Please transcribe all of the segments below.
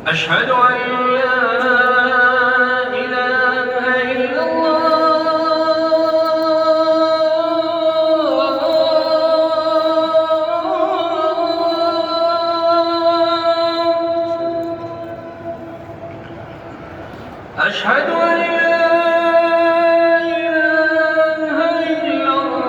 أشهد أن لا إله إلا الله. أشهد أن لا إله إلا الله.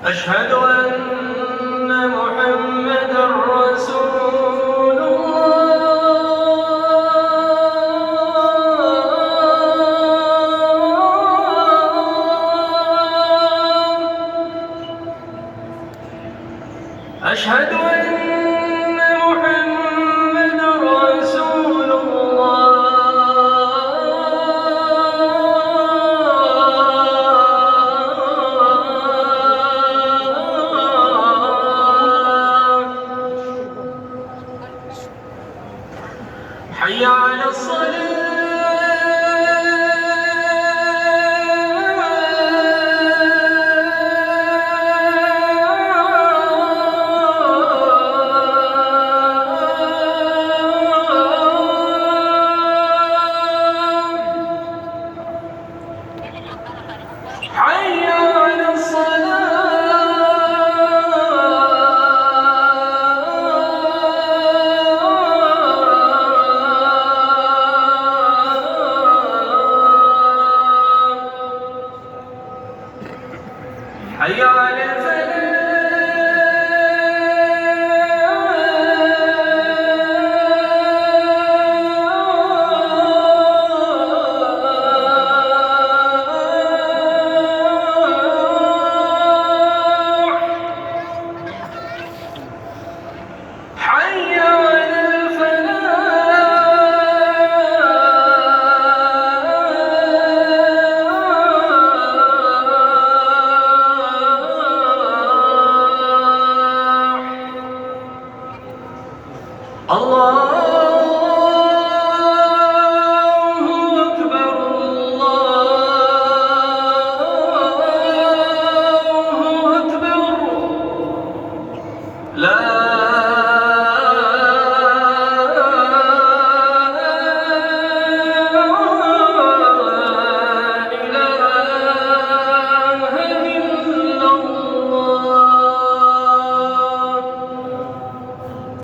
أشهد أن محمدًا رسول الله. أشهد أن محمدًا رسول الله. حي على الصلاة. حي على الصلاة. حي على الفلاح. حي على الفلاح. الله